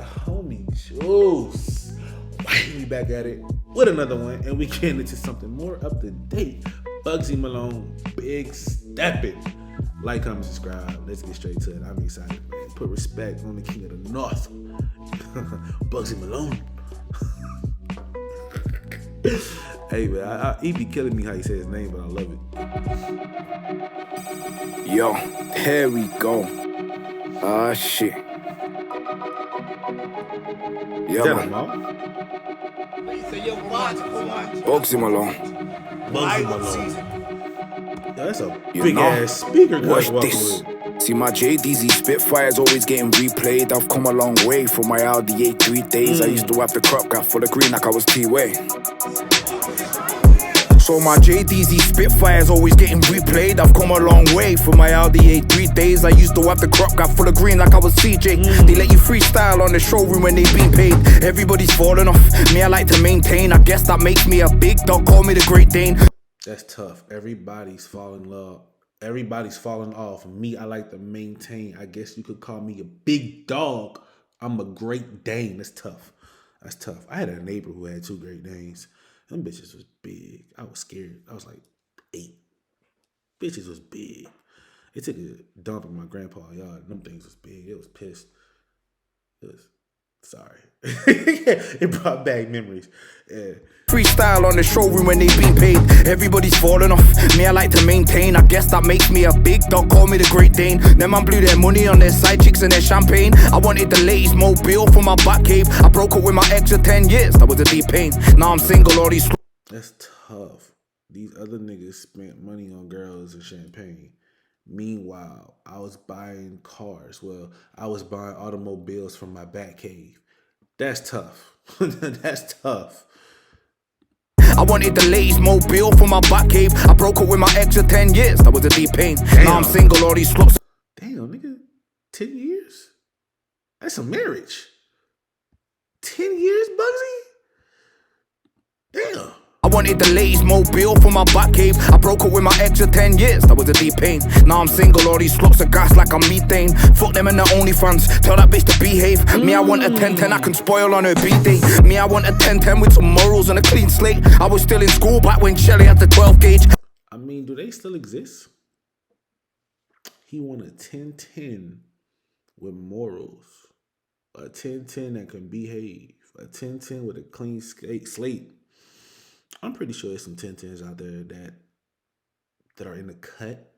homie Juice. We back at it with another one, and we getting into something more up to date. Bugzy, Malone, big stepping. Like, comment, subscribe. Let's get straight to it. I'm excited, man. Put respect on the king of the north, Bugzy Malone. Hey man, he be killing me how he say his name, but I love it. Yo, here we go. Ah, shit. Yeah, man. Bugzy Malone. Bugzy Malone. Yo, that's a big ass speaker. Watch this. See, my JDZ Spitfire's always getting replayed. I've come a long way from my Audi A3 days. I used to have the crop gap full of green like I was T-Way. So my JDZ Spitfire's always getting replayed. I've come a long way from my Audi A3 days. I used to have the crop gap full of green like I was CJ. They let you freestyle on the showroom when they been paid. Everybody's falling off. Me, I like to maintain. I guess that makes me a big dog. Call me the Great Dane. That's tough. Everybody's falling in love. Everybody's falling off. Me, I like to maintain. I guess you could call me a big dog. I'm a Great Dane. That's tough. That's tough. I had a neighbor who had 2 Great Danes. Them bitches was big. I was scared. I was like 8. Bitches was big. It took a dump in my grandpa's yard. Them things was big. It was pissed. It was sorry. It brought back memories. Yeah. Freestyle on the showroom when they been paid. Everybody's falling off. Me, I like to maintain. I guess that makes me a big dog. Call me the Great Dane. Them man blew their money on their side chicks and their champagne. I wanted the latest mobile for my back cave. I broke up with my ex of 10 years. That was a deep pain. Now I'm single. All these. That's tough. These other niggas spent money on girls and champagne. Meanwhile, I was buying cars. Well, I was buying automobiles from my back cave. That's tough. That's tough. I wanted the latest mobile for my back cave. I broke up with my ex of 10 years. That was a deep pain. Damn. Now I'm single. All these slots. Damn, nigga. 10 years? That's a marriage. 10 years, Bugzy? Damn. I wanted the latest mobile for my back cave. I broke up with my ex of 10 years. That was a deep pain. Now I'm single. All these slots of gas like I'm methane. Fuck them and the OnlyFans. Tell that bitch to behave. Me, I want a 10-10 I can spoil on her B-day. Me, I want a 10-10 with some morals and a clean slate. I was still in school back when Shelly had the 12 gauge. I mean, do they still exist? He want a 10-10 with morals. A 10-10 that can behave. A 10-10 with a clean slate. I'm pretty sure there's some 10-10s out there that are in the cut,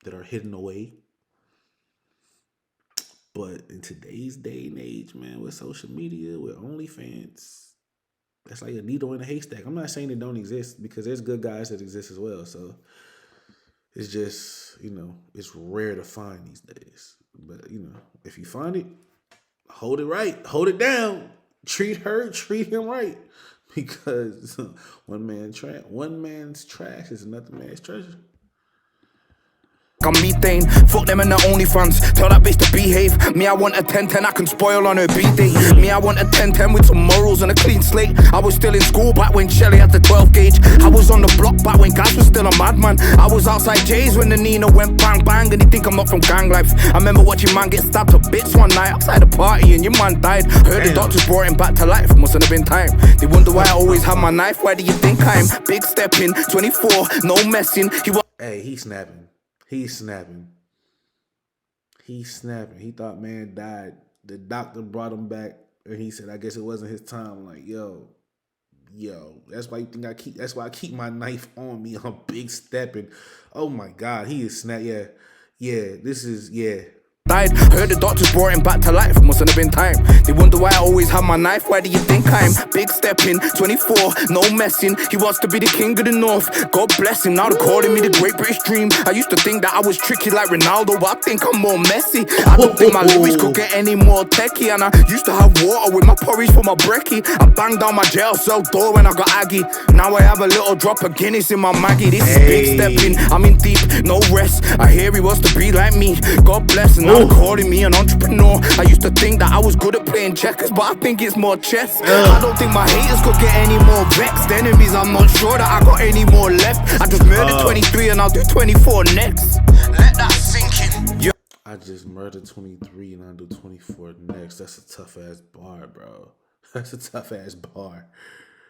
that are hidden away. But in today's day and age, man, with social media, with OnlyFans, that's like a needle in a haystack. I'm not saying they don't exist, because there's good guys that exist as well. So it's just, it's rare to find these days. But, if you find it, hold it right, hold it down. Treat her, treat him right. Because one man's trash is another man's treasure. I'm methane, fuck them and the OnlyFans. Tell that bitch to behave. Me, I want a 10-10 I can spoil on her B-day. Me, I want a 10-10 with some morals and a clean slate. I was still in school back when Shelly had the 12 gauge. I was on the block back when guys was still a madman. I was outside Jay's when the Nina went bang bang. And they think I'm not from gang life. I remember watching man get stabbed to bits one night outside a party and your man died. Heard the doctors brought him back to life. Mustn't have been time. They wonder why I always have my knife. Why do you think I'm big stepping, 24, no messing? Hey, he's snapping. He's snapping. He's snapping. He thought man died. The doctor brought him back, and he said, "I guess it wasn't his time." Like, yo, that's why you think that's why I keep my knife on me. I'm big stepping. Oh my God, he is snap. Yeah. Died. Heard the doctors brought him back to life. Mustn't have been time. They wonder why I always have my knife. Why do you think I'm big stepping, 24, no messing? He wants to be the king of the north. God bless him. Now they're calling me the Great British Dream. I used to think that I was tricky like Ronaldo, but I think I'm more messy. I don't think my lyrics could get any more techie. And I used to have water with my porridge for my brekkie. I banged down my jail cell door when I got Aggie. Now I have a little drop of Guinness in my Maggie. This is big stepping. I'm in deep, no rest. I hear he wants to be like me. God bless him. Now they're calling me an entrepreneur. I used to think that I was good at playing checkers, but I think it's more chess. I don't think my haters could get any more vexed. Enemies, I'm not sure that I got any more left. I just murdered 23 and I'll do 24 next. Let that sink in. I just murdered 23 and I do 24 next. That's a tough ass bar, bro. That's a tough ass bar.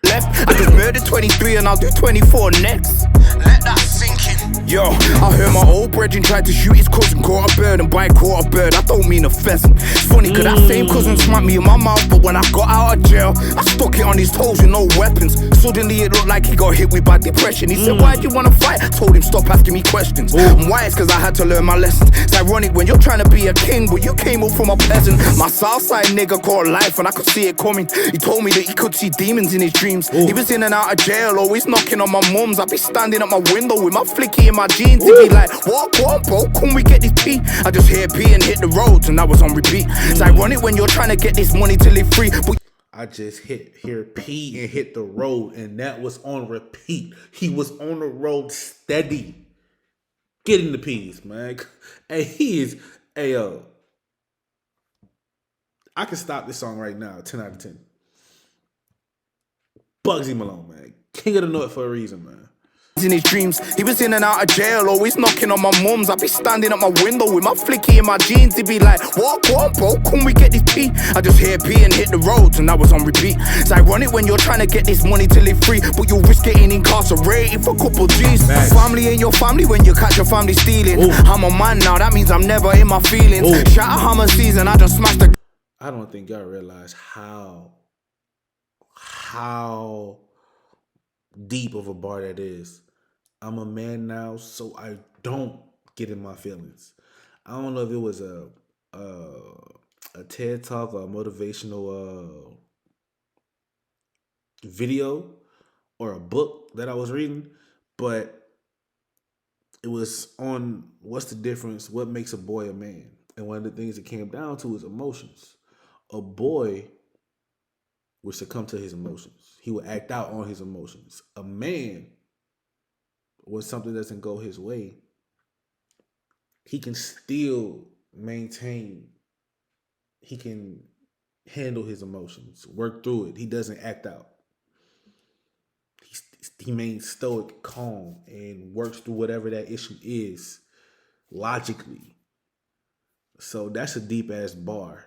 Left, I just murdered 23 and I'll do 24 next. Let that sink in. Yo, I heard my old brethren tried to shoot his cousin, caught a bird, and by caught a bird, I don't mean a pheasant. It's funny cause that same cousin smacked me in my mouth, but when I got out of jail, I stuck it on his toes with no weapons. Suddenly it looked like he got hit with bad depression. He said, why'd you wanna fight? I told him, stop asking me questions. And why? It's cause I had to learn my lessons. It's ironic when you're trying to be a king, but you came up from a peasant. My Southside nigga caught life and I could see it coming. He told me that he could see demons in his dreams. He was in and out of jail, always knocking on my mum's. I'd be standing at my window with my flicky in my jeans. He'd be like, what, bro, can we get this tea? I just hear beat and hit the roads and that was on repeat. It's ironic when you're trying to get this money to live free, but I just hear P and hit the road, and that was on repeat. He was on the road steady, getting the P's, man. And he is, hey yo, I can stop this song right now, 10 out of 10. Bugzy Malone, man, king of the North for a reason, man. in his dreams, he was in and out of jail, always knocking on my mum's. I'd be standing at my window with my flicky in my jeans. He'd be like, what, bro, can we get this tea? I just hear beat and hit the roads and that was on repeat. It's ironic when you're trying to get this money to live free, but you risk getting incarcerated for a couple G's. Nice. Family ain't your family when you catch your family stealing. Ooh. I'm a man now, that means I'm never in my feelings. Ooh. Shout out Hammer season, I just smashed the... I don't think y'all realize how deep of a bar that is. I'm a man now, so I don't get in my feelings. I don't know if it was a TED Talk or a motivational video or a book that I was reading, but it was on what's the difference, what makes a boy a man. And one of the things it came down to is emotions. A boy would succumb to his emotions. He would act out on his emotions. A man, when something doesn't go his way, he can still maintain, he can handle his emotions, work through it. He doesn't act out. He remains stoic, calm, and works through whatever that issue is logically. So that's a deep ass bar.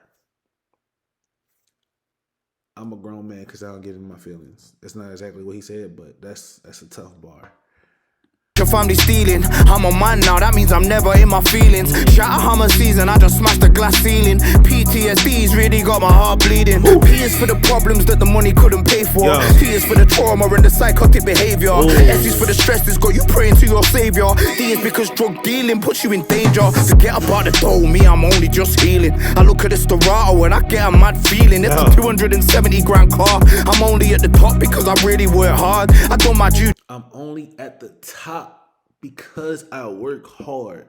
I'm a grown man because I don't get in my feelings. That's not exactly what he said, but that's a tough bar. Your family stealing, I'm a man now, that means I'm never in my feelings. Shout out Hammer season, I just smashed the glass ceiling. PTSD's really got my heart bleeding. P is for the problems that the money couldn't pay for. T is for the trauma and the psychotic behavior. S is for the stress that's got you praying to your savior. D is because drug dealing puts you in danger. Forget about the dough, me, I'm only just healing. I look at this Dorado and I get a mad feeling. It's a 270 grand car. I'm only at the top because I really work hard. I done my due. I'm only at the top because I work hard.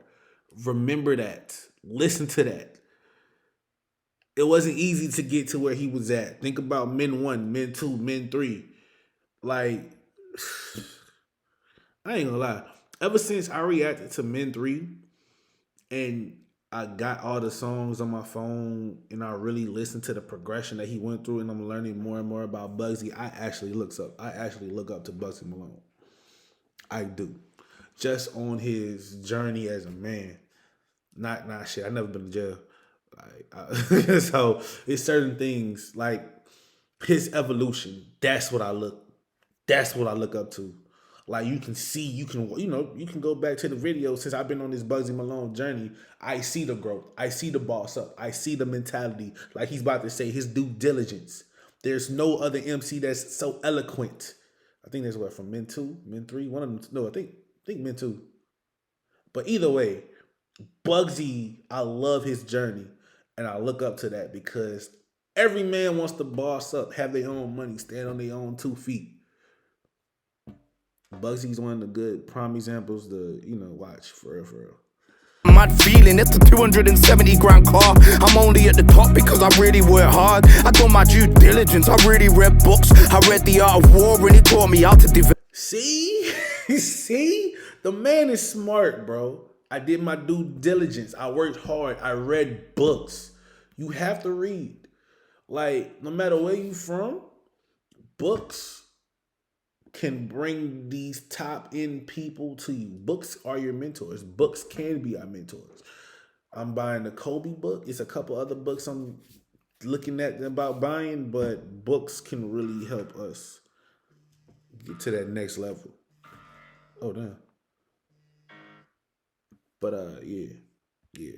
Remember that. Listen to that. It wasn't easy to get to where he was at. Think about men 1, men 2, men 3. Like, I ain't gonna lie. Ever since I reacted to men 3 and I got all the songs on my phone and I really listened to the progression that he went through and I'm learning more and more about Bugzy, I actually look up to Bugzy Malone. I do. Just on his journey as a man. Not shit. I've never been to jail. So it's certain things like his evolution. That's what I look up to. Like you can see, you can go back to the video since I've been on this Bugzy Malone journey. I see the growth. I see the boss up. I see the mentality. Like he's about to say, his due diligence. There's no other MC that's so eloquent. I think there's what, from Men 2, Men 3? One of them, no, I think Men 2. But either way, Bugzy, I love his journey. And I look up to that because every man wants to boss up, have their own money, stand on their own 2 feet. Bugzy's one of the good prime examples to, watch for real. Mad feeling, it's a 270 grand car. I'm only at the top because I really work hard. I done my due diligence, I really read books. I read The Art of War and it taught me how to develop. See? The man is smart, bro. I did my due diligence. I worked hard. I read books. You have to read. Like, no matter where you from, books can bring these top end people to you. Books are your mentors. Books can be our mentors. I'm buying the Kobe book. It's a couple other books I'm looking at about buying, but books can really help us get to that next level. Oh damn. But yeah, yeah.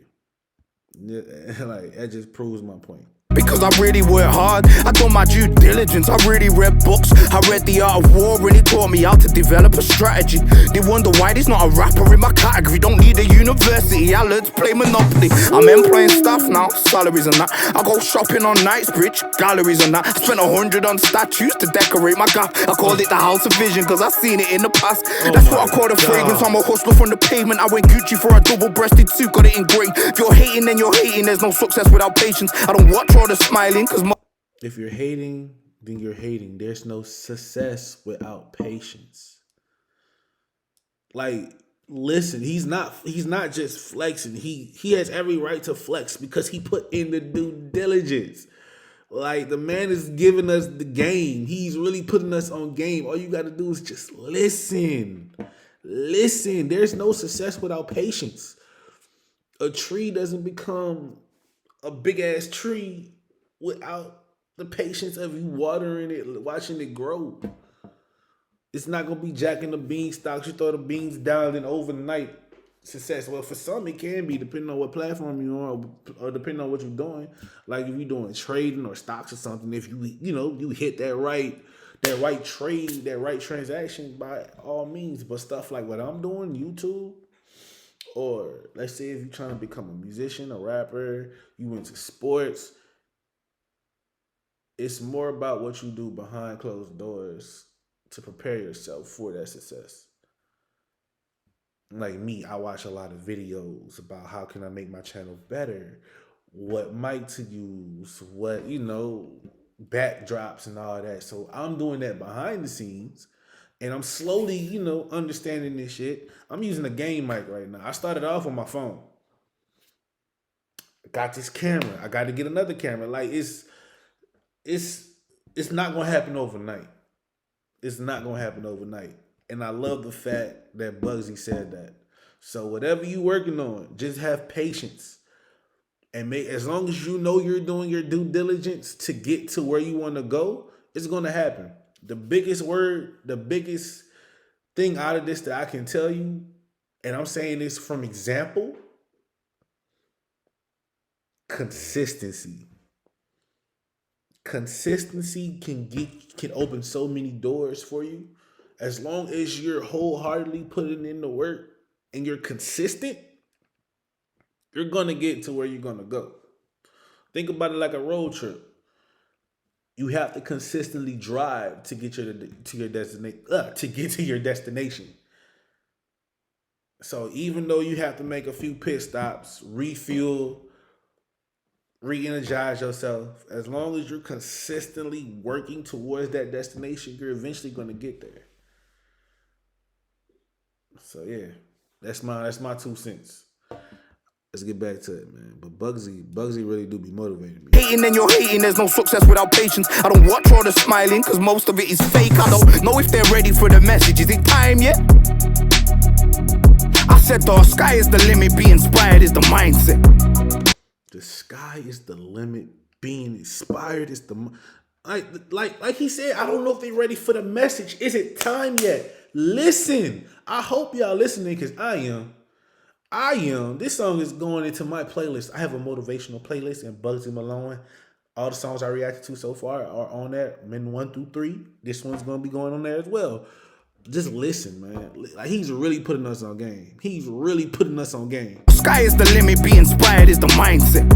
Like that just proves my point. Because I really work hard, I done my due diligence. I really read books, I read The Art of War, and it taught me how to develop a strategy. They wonder why there's not a rapper in my category. Don't need a university, I learned to play Monopoly. I'm employing staff now, salaries and that. I go shopping on Knightsbridge, galleries and that. I spent 100 on statues to decorate my gaff. I called it the House of Vision, cause I seen it in the past. That's what I call the fragrance. I'm a hustler from the pavement. I went Gucci for a double-breasted suit, got it engraved. If you're hating, then you're hating. There's no success without patience. I don't watch all the smiling, cause if you're hating, then you're hating. There's no success without patience. Like, listen, he's not just flexing. He has every right to flex because he put in the due diligence. Like, the man is giving us the game. He's really putting us on game. All you got to do is just listen. Listen. There's no success without patience. A tree doesn't become a big ass tree without the patience of you watering it, watching it grow. It's not gonna be Jack and the Beanstalk. You throw the beans down and overnight success. Well, for some it can be, depending on what platform you're on, or depending on what you're doing. Like if you're doing trading or stocks or something, if you hit that right trade, that right transaction, by all means. But stuff like what I'm doing, YouTube, or let's say if you're trying to become a musician, a rapper, you into sports, it's more about what you do behind closed doors to prepare yourself for that success. Like me, I watch a lot of videos about how can I make my channel better, what mic to use, what, backdrops and all that. So I'm doing that behind the scenes. And I'm slowly, understanding this shit. I'm using a game mic right now. I started off on my phone. Got this camera. I got to get another camera. Like it's not gonna happen overnight. It's not gonna happen overnight. And I love the fact that Bugzy said that. So whatever you working on, just have patience. And as long as you know you're doing your due diligence to get to where you want to go, it's gonna happen. The biggest thing out of this that I can tell you, and I'm saying this from example, consistency. Consistency can open so many doors for you. As long as you're wholeheartedly putting in the work and you're consistent, you're gonna get to where you're gonna go. Think about it like a road trip. You have to consistently drive to get to your destination. So even though you have to make a few pit stops, refuel, re-energize yourself, as long as you're consistently working towards that destination, you're eventually going to get there. So yeah, that's my 2 cents. Let's get back to it, man. But Bugzy really do be motivating me. Hating and you're hating, there's no success without patience. I don't watch all the smiling, cause most of it is fake. I don't know if they're ready for the message. Is it time yet? I said the sky is the limit, be inspired is the mindset. The sky is the limit, being inspired is the... Like he said, I don't know if they're ready for the message. Is it time yet? Listen. I hope y'all listening, because I am. This song is going into my playlist. I have a motivational playlist, and Bugzy Malone, all the songs I reacted to so far are on there. Men 1 through 3. This one's going to be going on there as well. Just listen, man. Like, he's really putting us on game. Sky is the limit, be inspired is the mindset.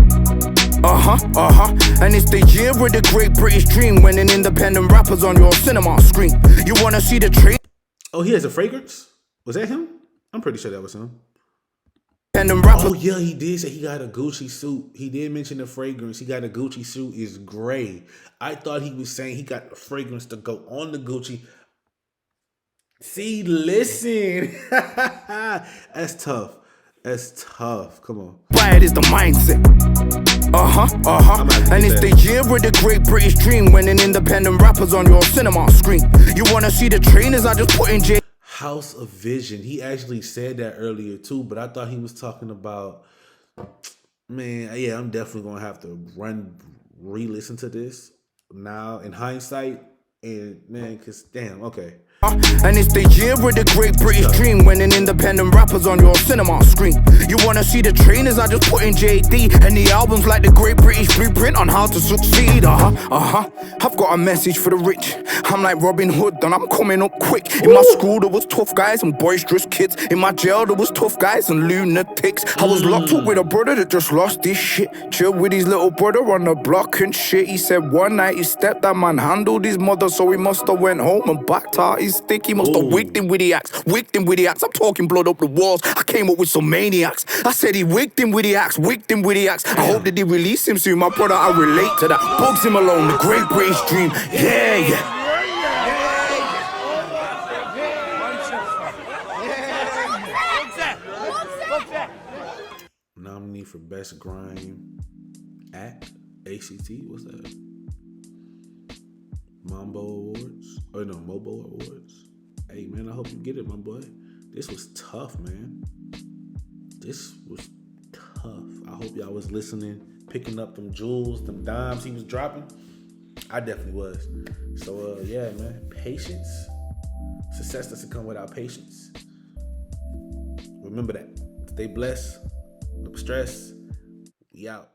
And it's the year of the great British dream, when an independent rapper's on your cinema screen. You wanna see the tree? Oh, he has a fragrance? Was that him? I'm pretty sure that was him. Oh yeah, he did say he got a Gucci suit. He did mention the fragrance. He got a Gucci suit. Is gray. I thought he was saying he got the fragrance to go on the Gucci. See, listen. That's tough. Come on. Quiet is the mindset. And it's the year of the great British dream, when an independent rapper's on your cinema screen. You wanna see the trainers I just put in jail? House of Vision. He actually said that earlier too, but I thought he was talking about Man, yeah, I'm definitely gonna have to re-listen to this now in hindsight, and man, cause damn, okay, And it's the year of the great British tough. dream when an independent rapper's on your cinema screen. You wanna see the trainers? I just put in JD and the albums like the great British blueprint on how to succeed. I've got a message for the rich. I'm like Robin Hood and I'm coming up quick. In my school there was tough guys and boisterous kids. In my jail there was tough guys and lunatics. I was locked up with a brother that just lost his shit. Chilled with his little brother on the block and shit. He said one night his stepdad man handled his mother, so he must have went home and backed out his stick. He must have wigged him with the axe. I'm talking blood up the walls. I came up with some maniacs. I said he wigged him with the axe. I hope that they release him soon. My brother, I relate to that. Bugzy Malone, the great British dream. Yeah. Nominee for Best Grime Act, ACT, what's that? Mambo Awards? Oh no, Mobo Awards. Hey man, I hope you get it, my boy. This was tough, man. This was tough. I hope y'all was listening, picking up them jewels, them dimes he was dropping. I definitely was. So yeah, man. Patience. Success doesn't come without patience. Remember that. Stay blessed. No stress. We out.